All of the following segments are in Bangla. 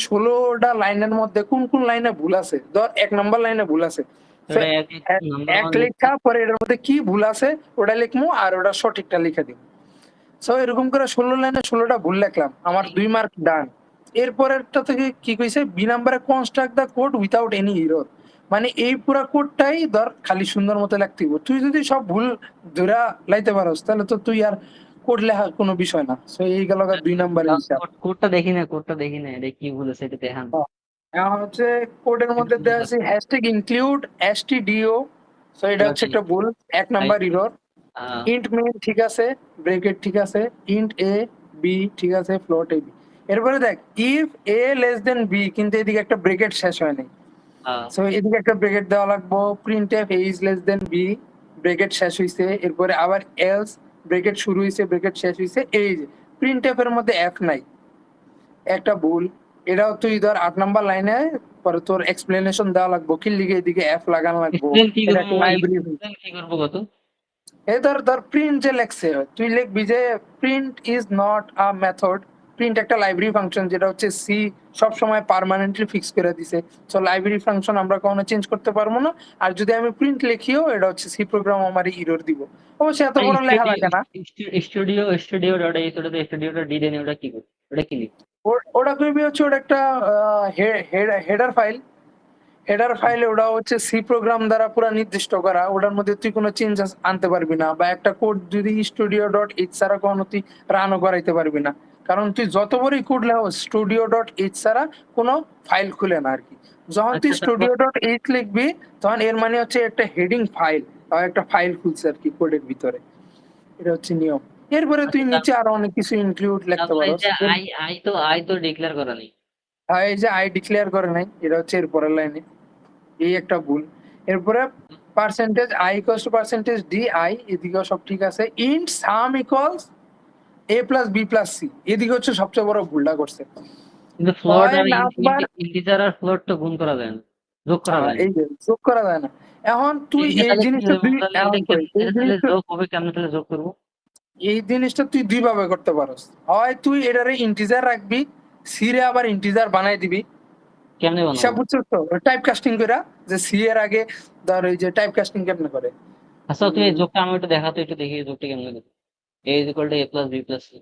16টা লাইনের মধ্যে কোন কোন লাইনে ভুল আছে, ধর 1 নাম্বার লাইনে ভুল আছে। সো ওটা এক নাম্বার এক মানে লেখা পরে এটার মধ্যে কি ভুল আছে ওটা লিখবো আর ওটা সঠিকটা লিখে দিব। সো এরকম করে 16 লাইনে 16টা ভুল লিখলাম, আমার 2 মার্ক ডান। এরপরেরটা থেকে কি কইছে, বি নাম্বারে construct the code without any error. মানে এই পুরা কোডটাই ধর খালি সুন্দর মতো লিখতে হইব। তুই যদি সব ভুল ধইরা লাইতে পারোস তাহলে তো তুই আর কোড লেখা কোনো বিষয় না। সো এই গেল 2 নাম্বারের হিসাব। কোডটা দেখি না, কোডটা দেখি না, এটা কি বলেছে এটা দেখান। এখন হচ্ছে কোডের মধ্যে দেওয়া আছে হ্যাশট্যাগ ইনক্লুড stdio। সো এটা হচ্ছে একটা ভুল, 1 নাম্বার এরর। ইন্ট মেইন ঠিক আছে, ব্র্যাকেট ঠিক আছে, ইন্ট a b ঠিক আছে, ফ্লোট a b। এরপরে দেখ if a less than b, কিন্তু এদিকে একটা ব্র্যাকেট শেষ হয় নাই। সো এদিকে একটা ব্র্যাকেট দেওয়া লাগবে, print F a is less than b, bracket শেষ হইছে, এরপরে আবার এলস, ব্র্যাকেট শুরু হইছে, ব্র্যাকেট শেষ হইছে, এই যে প্রিন্ট এফ এর মধ্যে f নাই, একটা ভুল। এটাও তুই ধর 8 নাম্বার লাইনে পরে তোর এক্সপ্লেনেশন দেওয়া লাগবে কি লিখে এদিকে এফ লাগানো লাগবে। কি এটা করব একটা ভাই, লাইব্রেরি। কি করব কত? এই ধর ধর প্রিন্ট যে লেখছে তুই লিখবি যে print is not a method. Print একটা লাইব্রেরি ফাংশন যেটা হচ্ছে সি সব সময় পার্মানেন্টলি ফিক্স করে দিছে। সো লাইব্রেরি ফাংশন আমরা কখনো চেঞ্জ করতে পারবো না। আর যদি আমি প্রিন্ট লিখিও এটা হচ্ছে সি প্রোগ্রাম আমার এরর দিব। অবশ্যই এত বড় লেখা লাগে না। স্টুডিওটা ডি দেন, ওটা কি করব, ওটা কি লিখব? ওটা করবি হচ্ছে ওটা একটা হেডার ফাইল। হেডার ফাইলে ওটা হচ্ছে সি প্রোগ্রাম দ্বারা পুরো নির্দিষ্ট করা, ওটার মধ্যে তুই কোনো চেঞ্জেস আনতে পারবি না, বা একটা কোড যদি স্টুডিও ডট এইচ ছাড়া কোনো তুই রানও করাইতে পারবি না। কারণ তুই যত বড়ই কোড লেখো স্টুডিও ডট এইচ ছাড়া কোনো ফাইল খুলে না আর কি। যখন তুই আচ্ছা, তারপর স্টুডিও ডট এইচ লিখবি তখন এর মানে হচ্ছে একটা হেডিং ফাইল বা একটা ফাইল খুলছে আর কি কোডের ভিতরে। এটা হচ্ছে নিয়ম। এরপরে তুই আচ্ছা, নিচে আরো অনেক কিছু ইনক্লুড লিখতে তারপর এই পারোস। যে আই তো ডিক্লেয়ার করা নেই। এই যে আই ডিক্লেয়ার করে নাই, এটা হচ্ছে এর পরের লাইনে, এই একটা ভুল। এরপরে percentage I equals to percentage D I, এদিকেও সব ঠিক আছে। ইন্ট সাম ইকুয়ালস এ প্লাস বি প্লাস সি, এদিকে হচ্ছে সবচেয়ে বড় ভুলটা করছে। কিন্তু ফ্লোট হয় আর নাম্বার, ইন্টিজার আর ফ্লোট তো গুণ করা যায় না, যোগ করা যায় না। এই যে যোগ করা যায় না। এখন তুই এটা এই তাহলে কি জিনিসটা হবে? দুই, তাহলে এখন কই এই এটা তাহলে জিনিসটা, যোগ হবে কেমনে, তাহলে যোগ করবো? এই জিনিসটা তুই দুই ভাবে করতে পারস। হয় তুই এটারে ইন্টিজার রাখবি, সি রে আবার ইন্টিজার বানাই দিবি। কেমনে হিসাব বানাবো? বুঝছিস তো, টাইপ কাস্টিং কইরা, যে সি এর আগে ধর এই যে টাইপ কাস্টিং কেমনে করে। আচ্ছা, তুই এই যোগটা আমি একটু দেখাতো, একটু দেখি এই যোগটা কেমনে করে। A is equal to A plus B plus C.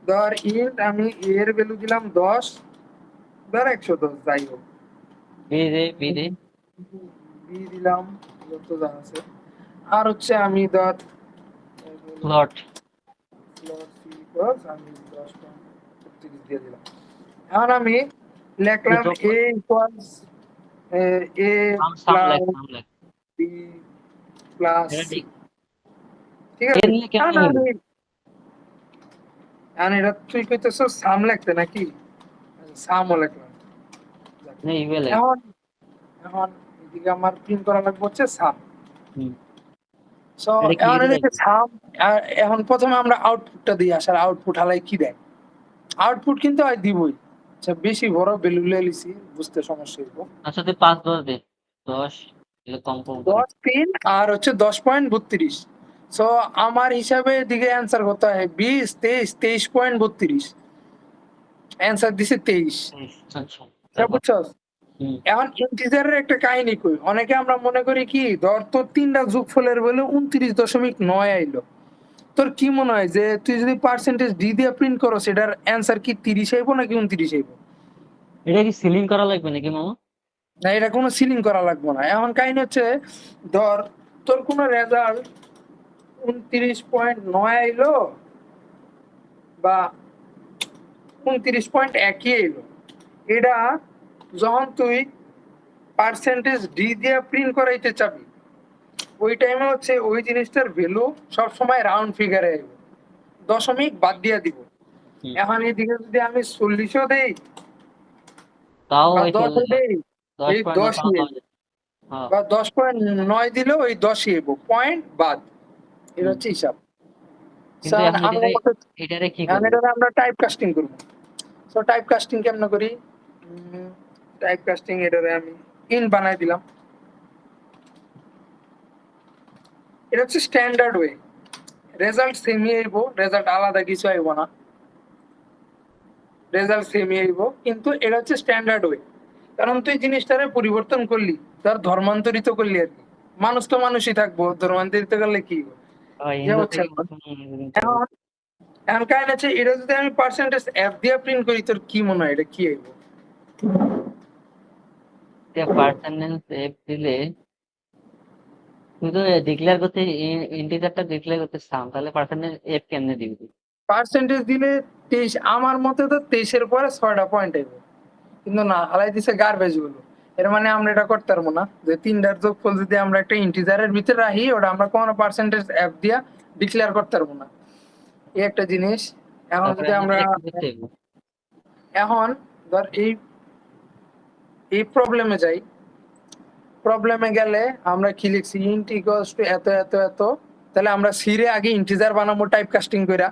ধর ইন্ট আমি এর ভ্যালু দিলাম 10, ধর 110 যাই হোক, বি দে। বি দিলাম যত যা আছে। আর হচ্ছে আমি ধর ফ্লোট। আমি 10.36 দিয়ে দিলাম। এখন আমি লিখলাম যোগ এ ইকুয়ালস এ সাম প্লাস লেখ, সাম লেখ। বি প্লাস এটা সি, ঠিক। ঠিক এ আছে। নিয়ে এখন কেমনে হলো? আমি, এখন এটা তুই কইতেছ সাম লিখতে নাকি, সামও লিখলাম। না, ইভে লেখ। এখন এখন এদিকে আমার প্রিন্ট করা লাগবে হচ্ছে সাম। হুম। সো এটা কি এখন এটা এদিকে সাম, এখন প্রথমে আমরা আউটপুটটা দিই, আসার আউটপুট হালাই কি দেয়। আউটপুট কিন্তু আর দিবই, আচ্ছা বেশি বড় ভ্যালু লিছি বুঝতে সমস্যা হইব। আচ্ছা, তুই 5-10 দে। 10 এটা কম কম করে। 10 3 আর হচ্ছে 10.32। সো আমার হিসাবে এদিকে অ্যান্সার কত হয়, 20 23 23.32। অ্যান্সার দিছে 23। আচ্ছা, এটা তারপর? বুঝছস। হুম। এখন ইন্টিজারের একটা কাহিনী কই, অনেকে আমরা মনে করি কি ধর তোর 3টা যোগফলের বলে 29.9 আইলো। তোর কি মনে হয় যে তুই যদি পার্সেন্টেজ ডি দিয়ে প্রিন্ট করো সেটার অ্যান্সার কি 30 আইবো নাকি 29 আইবো? এটা কি সিলিং করা লাগবে নাকি মামা? না, এটা কোনো সিলিং করা লাগবে না। এখন কাহিনী হচ্ছে ধর তোর কোনো রেজাল্ট 29.9 আইলো বা 29.1 আইলো, এটা যখন তুই পার্সেন্টেজ ডি দিয়ে প্রিন্ট করাইতে চাবি ওই টাইমে হচ্ছে ওই জিনিসটার ভ্যালু সবসময় রাউন্ড ফিগারে আইব, দশমিক বাদ দিয়ে দিব। হুম। এখন এইদিকে যদি আমি 40ও দেই তাও বা ওই 10ও দেই, এই 10.9 তাও 10ই, পাওয়া যায়। হ্যাঁ। বা 10.9 দিলেও ওই 10ই আইব, পয়েন্ট বাদ। এটা হুম। হচ্ছে হিসাব। কিন্তু এখন আমরা এটারে কি এখন করবো? এটাকে আমরা টাইপ কাস্টিং করব। সো টাইপ কাস্টিং কেমনে করি, টাইপ কাস্টিং এটারে আমি ইন বানাই দিলাম। এটা হচ্ছে স্ট্যান্ডার্ড ওয়ে, রেজাল্ট সেমই আইব, রেজাল্ট আলাদা কিছু আইব না। রেজাল্ট সেমই আইব, কিন্তু এটা হচ্ছে স্ট্যান্ডার্ড ওয়ে। কারণ তুই জিনিসটারে পরিবর্তন করলি, ধর ধর্মান্তরিত করলি আর কি। মানুষ তো মানুষই থাকবো, ধর্মান্তরিত করলে কি হইব? ইয়া হিন্দু হচ্ছে থেকে এখন মুসলমান এখন এখন কাহিনী হচ্ছে, এটা যদি আমি পার্সেন্টেজ এফ দিয়ে প্রিন্ট করি, তোর কি মনে হয় এটা কি আইব? পার্সেন্টেজ এফ দিলে তুই তো ডিক্লেয়ার করতে ইন্টিজারটা ডিক্লেয়ার করতে চান, তাহলে পার্সেন্টেজ এফ কেমনে দিবি তুই? পার্সেন্টেজ দিলে 23, আমার মতে তো 23-এর পরে 6টা পয়েন্ট আইব। কিন্তু না, হালাই দিছে গার্বেজ গুলো। এর মানে আমরা এটা করতে পারবো না যে 3টার যোগফল যদি আমরা একটা ইন্টিজারের ভিতরে রাখি, ওটা আমরা কোনো পার্সেন্টেজ এফ দিয়া ডিক্লেয়ার করতে পারবো না। এই একটা জিনিস। এখন তারপরে যদি আমরা আমাদের কি করতে হইব? এখন ধর এই প্রবলেমে যাই, প্রবলেমে গেলে আমরা কি লিখছি, ইন্ট ইকুয়ালস টু এত এত এত, তাহলে আমরা সিরে আগে ইন্টিজার বানাবো টাইপ কাস্টিং কইরা,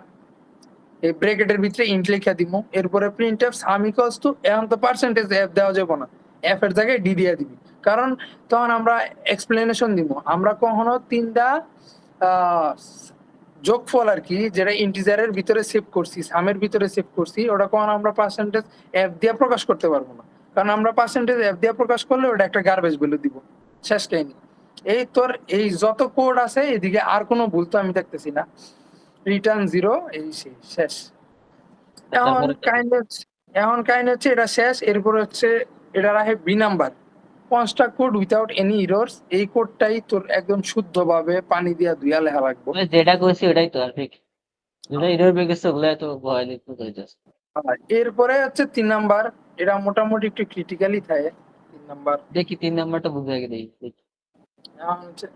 এই ব্র্যাকেটের ভিতরে ইন্ট লিখা দিমু, এরপরে প্রিন্টএফ সাম ইকুয়ালস টু, এখন তো পার্সেন্টেজ এফ দেওয়া যাবে না, এফ এর জায়গায় ডি দিয়ে দিবি, কারণ তখন আমরা এক্সপ্লেনেশন দিব। আমরা কখনো 3টা যোগফল আর কি, যেটা ইন্টিজারের ভিতরে সেভ করছি, সামের ভিতরে সেভ করছি, ওটা কখনো আমরা পার্সেন্টেজ এফ দিয়ে প্রকাশ করতে পারবো না, কারণ আমরা পার্সেন্টেজ এফ দিয়ে প্রকাশ করলে ওটা একটা গার্বেজ ভ্যালু দিব। শেষ কাহিনী। এই তোর এই যত কোড আছে, এদিকে আর কোনো ভুল তো আমি দেখতেছি না। রিটার্ন 0, এই সেই শেষ। এখন তারপরে কাইন্ড হচ্ছে এটা শেষ। এরপর হচ্ছে এটা রাখে B number, construct code without any errors. এই কোডটাই তোর একদম শুদ্ধভাবে পানি দিয়া ধুইয়া লেখা লাগবে। আমি যেটা কইছি ওটাই তো আর ঠিক, যেটা এরর বের গেছে ওগুলা তো ভয় লিখতে হইতাছে। আর এরপরে হচ্ছে 3 নাম্বার, এটা মোটামুটি একটু ক্রিটিক্যালি থাকে 3 নাম্বার। দেখি 3 নাম্বারটা বুঝে আগে দেখি। এখন হচ্ছে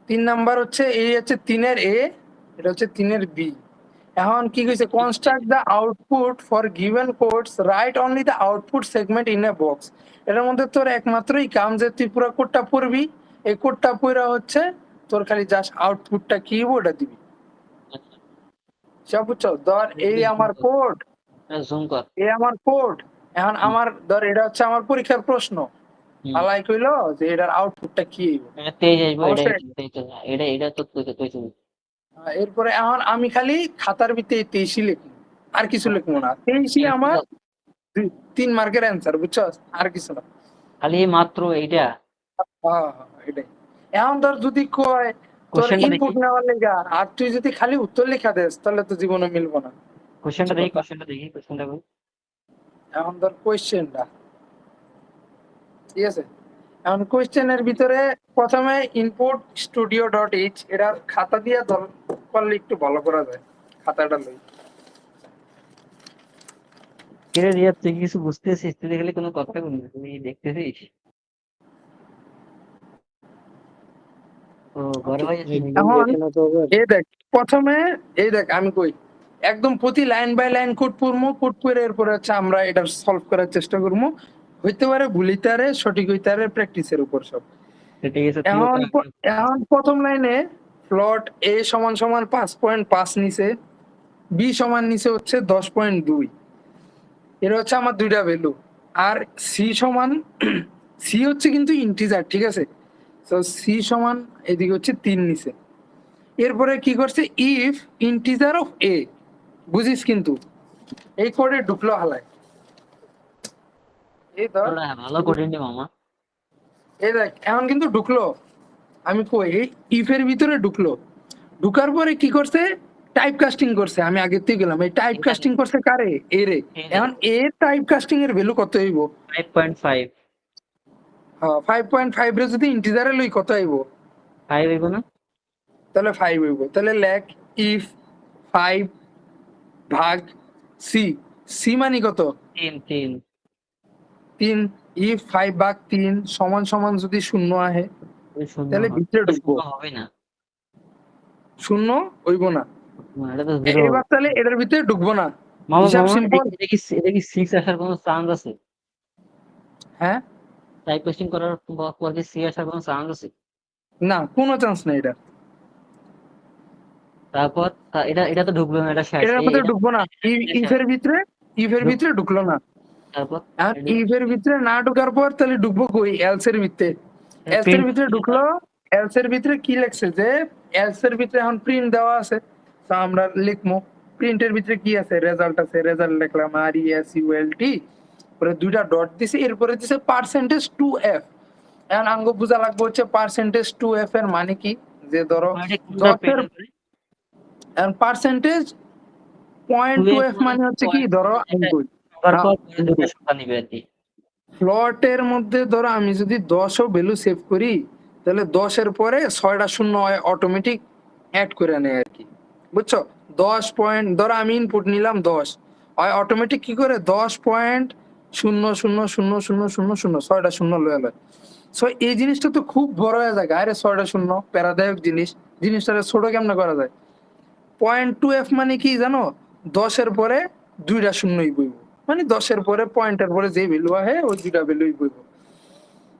3 নাম্বার হচ্ছে এই হচ্ছে 3-এর এ, এটা হচ্ছে 3-এর বি। এখন কি কইছে, construct the output for given codes, write only the output segment in a box. এটার মধ্যে তোর একমাত্রই কাম যে তুই পুরো কোডটা পড়বি, এই কোডটা পড়া হচ্ছে তোর খালি জাস্ট আউটপুটটা কি ওটা দিবি। সব বুঝছো? ধর এই আমার কোড, জুম কর। এই আমার কোড। এখন আমার ধর এটা হচ্ছে আমার পরীক্ষার প্রশ্ন, আলাই কইলো যে এটার আউটপুটটা কি হইব। তেজ আসবো, এটা অবশ্যই এটা এটা তো কইছি। এরপরে এখন আমি খালি খাতার ভিতরে 23 লিখবো, আর কিছু লিখবো না। 23 আমার 3 মার্কের অ্যান্সার, বুঝছো? আর কিছু না। খালি মাত্র এইটা এটাই। এখন ধর যদি কয় তোর কোশ্চেনটা ইনপুট দেখি, নেওয়ার লেগা, আর তুই যদি খালি উত্তর লেখা দেস, তাহলে তো জীবনে মিলবো না। কোশ্চেনটা দেখি কোশ্চেনটা কই। এখন ধর কোয়েশ্চেনটা, ঠিক আছে? এখন কোয়েশ্চেনের ভিতরে প্রথমে ইনপুট স্টুডিও ডট এইচ, এটার খাতা দিয়ে ধর করলে একটু ভালো করা যায়। খাতাটা লই। কিরে রিয়া, তুই কি কিছু বুঝতেছিস? তুই দেখলে কোনো কথা বলবি, তুই দেখতেছিস? ও বড় ভাই আছে নাকি? এখন এই দেখ, প্রথমে এই দেখ আমি কই, একদম প্রতি লাইন বাই লাইন কোড পড়বো, কোড পড়ে এরপরে হচ্ছে আমরা এটা সলভ করার চেষ্টা করবো। হইতে পারে ভুল হইতে পারে, সঠিক হইতে পারে, প্র্যাকটিসের উপর সব। ঠিক আছে, তুই এখন প্রথম লাইনে প্লট এ সমান সমান 5.5 নিচে, বি সমান নিচে হচ্ছে 10.2। এটা হচ্ছে আমার দুইটা ভ্যালু। আর সি সমান সি হচ্ছে কিন্তু ইন্টিজার, ঠিক আছে? তো সি সমান এদিকে হচ্ছে 3 নিচে। এরপরে কি করছে, ইফ ইন্টিজার অফ এ, বুঝিস কিন্তু এই কোডে ঢুকলো হালায়। এই ধর, ভালো কঠিন রে মামা। এই দেখ এখন কিন্তু ঢুকলো। আমি কই এই ইফের ভিতরে ঢুকলো, ঢুকার পরে কি করছে, টাইপ কাস্টিং করছে। আমি আগের থেকে গেলাম, এই টাইপ কাস্টিং করছে কারে, এ রে। এখন এ টাইপ কাস্টিং এর ভ্যালু কত হইব? 5.5। হ্যাঁ, 5.5 রে যদি ইন্টিজারে লই কত হইব? 5 হইব না? তাহলে 5 হইব। তাহলে লেখ ইফ 5 ভাগ সি, সি মানে কত? 3। 3। ইফ 5 ভাগ 3 সমান সমান যদি শূন্য আহে, তাহলে ভিতরে ঢুকবো। হবে না, শূন্য হইব না। এটা তো জিরো। এবার তাহলে এটার ভিতরে ঢুকবো না। মামা হিসাব মামা সিম্পল। এটা কি 6 আসার কোনো চান্স আছে? হ্যাঁ, টাইপ কাস্টিং করার পর কি 6 আসার কোনো চান্স আছে? না, কোনো চান্স নাই এটা। তারপর এটা এটা তো ঢুকলো না, এটা শেষ। এটার ভিতরে ঢুকবো না। ইফের ভিতরে ঢুকলো না। তারপর আর ইফের ভিতরে না ঢুকার পর তাহলে ঢুকবো কই, এলস এর ভিতরে। এলস এর ভিতরে ঢুকলো, এলস এর ভিতরে কি লেখছে যে এলস এর ভিতরে এখন প্রিন্ট দেওয়া আছে, তো আমরা লিখবো প্রিন্টের ভিতরে কি আছে, রেজাল্ট আছে, রেজাল্ট লিখলাম RESULT, পরে দুইটা ডট দিছি, এরপরে দিছে পার্সেন্টেজ 2F। এখন আঙ্গ বুঝা লাগবে হচ্ছে পার্সেন্টেজ 2F এর মানে কি, যে ধরো কোনটা 10 এর পার্সেন্টেজ পয়েন্ট 2F মানে হচ্ছে কি, ধরো আমি কই সংখ্যা নিবে আর কি। ফ্লটের মধ্যে ধরো আমি যদি 10ও ভ্যালু সেভ করি, তাহলে 10-এর পরে 6টা শূন্য অটোমেটিক অ্যাড করে নেয় আর কি, বুঝছো? 10 পয়েন্ট ধরো আমি ইনপুট নিলাম 10, অটোমেটিক কি করে 10.000000 6টা শূন্য লয়ে লয়। সো এই জিনিসটা তো খুব বড় হয়ে যায়, আরে 6টা শূন্য প্যারাদায়ক জিনিস, জিনিসটা ছোট কেমনে করা যায়? 0.2F মানে কি জানো, 10-এর পরে দুইটা শূন্যই বইব, মানে 10-এর পরে পয়েন্টের পরে যে ভ্যালু আহে ওই দুইটা ভ্যালুই বইব।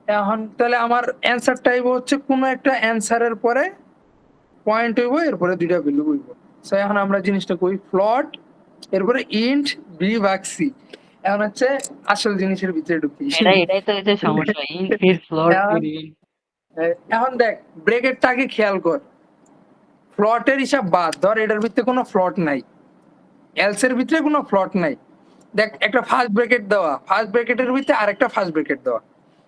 এখন তাহলে আমার অ্যান্সার টাইপ হচ্ছে কোনো একটা অ্যান্সারের পরে পয়েন্ট হইব, এরপরে দুইটা ভ্যালু বইব। সো এখন আমরা জিনিসটা কই, ফ্লট এরপরে ইন্ট বি ভাগ সি। এখন হচ্ছে আসল জিনিসের ভিতরে ঢুকি। এটাই তো হচ্ছে সমস্যা, ইন্ট ফির ফ্লোট এখন এখন দেখ ব্রেকেটটা আগে খেয়াল কর, ফ্লটের হিসাব বাদ ধর, এটার ভিতরে কোনো ফ্লট নাই, এলস এর ভিতরে কোনো ফ্লট নাই। দেখ একটা ফার্স্ট ব্র্যাকেট দেওয়া, ফার্স্ট ব্র্যাকেটের ভিতরে আরেকটা ফার্স্ট ব্র্যাকেট দেওয়া,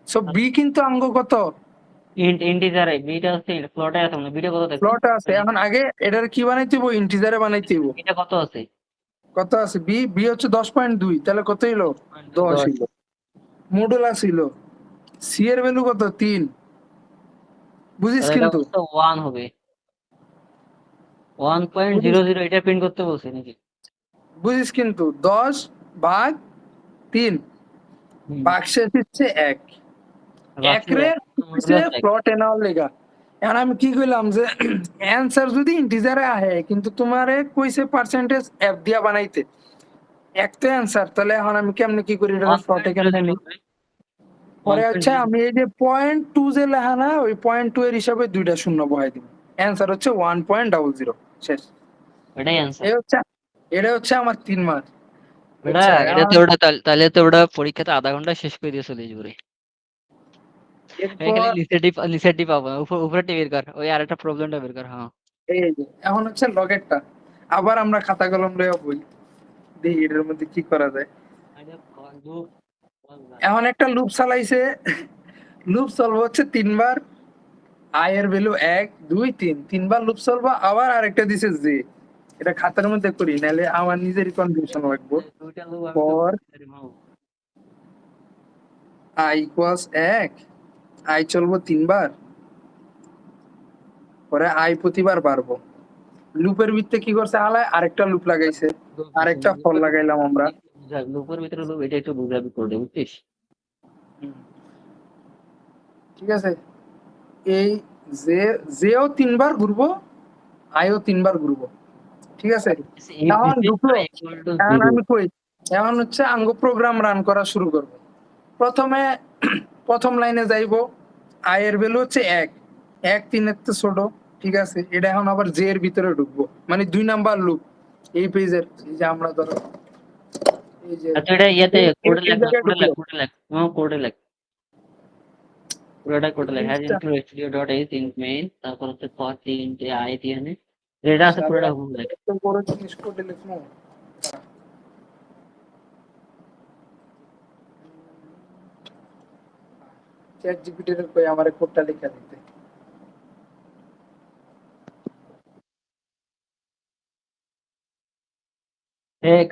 সো বি কিন্তু অঙ্গ কত, ইন্টিজারে বিটা হচ্ছে ফ্লোটে আছে, মানে বিটা কত দেখো, ফ্লট আছে। এখন আগে এটার কি বানাইতে হইব, ইন্টিজারে বানাইতে হইব। বিটা কত আছে, কত আছে, বি বি হচ্ছে 10.2, তাহলে কত হইলো 10 হইলো। মডুলাস হইলো, সি এর ভ্যালু কত 3, বুঝিস তাহলে এটা কিন্তু, তো 1 হবে, 1.00 এটা প্রিন্ট করতে বলছে নাকি? বুঝিস কিন্তু 10/3 বাক্সের হচ্ছে 1 একরে হচ্ছে প্লট এনার লেগা। এখন আমি কি কইলাম যে অ্যান্সার যদি ইন্টিজারে আহে কিন্তু তোমারে কইছে পার্সেন্টেজ এফ দিয়া বানাইতে, এক তো অ্যান্সার, তাহলে এখন আমি কেমনে কি করি, এটা প্লটে কেমনে নিই? পরে হচ্ছে আমি এই যে 0.2 যে লেখা না, ওই 0.2 এর হিসাবে দুইটা শূন্য বহাই দিব, অ্যান্সার হচ্ছে 1.00 শেষ। এটাই অ্যান্সার। এটা হচ্ছে আমার 3 মার্ক। এটা তো ওটা তাহলে তো ওটা পরীক্ষাতে আধা ঘন্টা শেষ করে দিয়ে চলে যাবে। এখানে নিচেরটি পাবো না, উপরেরটি বের কর, ওই আরেকটা প্রবলেমটা বের কর। হ্যাঁ এই যে এখন হচ্ছে লগেরটা, আবার আমরা খাতা কলম লইয়া বই, দেখি এটার মধ্যে কি করা যায়। এখন একটা লুপ চালাইছে, লুপ চলবো হচ্ছে 3 বার, আই এর ভ্যালু 1 2 3, 3 বার লুপ চলবো, আবার আরেকটা দিছে যে, এটা খাতার মধ্যে করি নাহলে আমার নিজেরই কনফিউশন লাগবো। ফর আই ইকুয়ালস 1, আই চলবো 3 বার, পরে আই প্রতিবার বাড়বো। লুপের ভিতরে কি করছে আলায়, আরেকটা লুপ লাগাইছে, আরেকটা ফল লাগাইলাম আমরা। লুপের ভিতরে লুপ, এটা একটু বুঝাবি করে, বুঝছিস? ঠিক আছে, এই যেও 3 বার ঘুরবো, আইও 3 বার ঘুরবো, ঠিক আছে। এখন ঢুকলো, এখন আমি কই, এখন হচ্ছে আঙ্গ প্রোগ্রাম রান করা শুরু করবো। প্রথমে প্রথম লাইনে যাইবো, আই এর ভ্যালু হচ্ছে 1, 3 তো ছোট, ঠিক আছে। এটা এখন আবার জে এর ভিতরে ঢুকবো, মানে 2 নাম্বার লুপ এই পেজের, এই যে আমরা ধরো এই যে আচ্ছা এটা ইয়াতে কোডে লেখ, ঢুকলো। কোডে লেখ, পুরোটা কোডে লেখ, has include studio dot H in main, তারপর হচ্ছে ফর ইনটে আই দিয়ে নে, এটা আছে পুরোটা হুম লেখ। একদম বড় জিনিস কোডে লিখবো, চ্যাট জিপিটি এর কই আমারে কোডটা লেখা দিতে।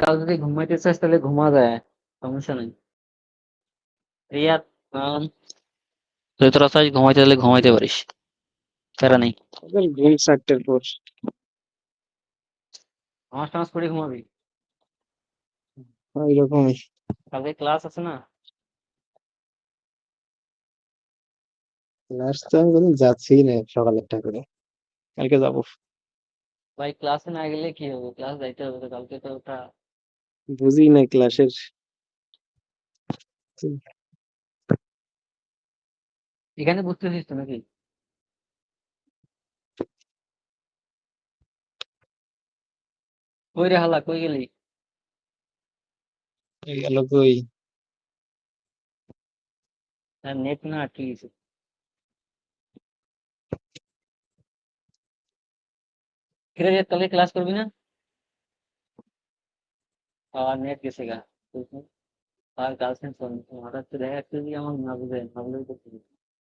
কাল যদি ঘুমাইতে চাস তাহলে ঘুমা যায়, সমস্যা নাই। রিয়াদ তুই তোরা চাস ঘুমাইতে তাহলে ঘুমাইতে পারিস, প্যারা নেই। ঘুম 4টার পর। নামাজ টামাজ পড়ে ঘুমাবি, এরকমই। কালকে ক্লাস আছে না? ক্লাস তো আমি কোনদিন যাচ্ছি না সকাল 1টা করে, কালকে যাবো। ভাই ক্লাসে না গেলে কি হবে, ক্লাস যাইতে হবে তো, কালকে তো ওটা বুঝি না ক্লাসের। এখানে বুঝতেছিস তো নাকি? কই রে হালা, কই গেলি? গেল কই? নেট না আটকে গেছে। কিরে রে, কালকে ক্লাস করবি না? আর নেট গেছে গা। আর গার্লফ্রেন্ড ফোন হঠাৎ করে দেখা যাচ্ছে যে আমার না বুঝে না বুঝে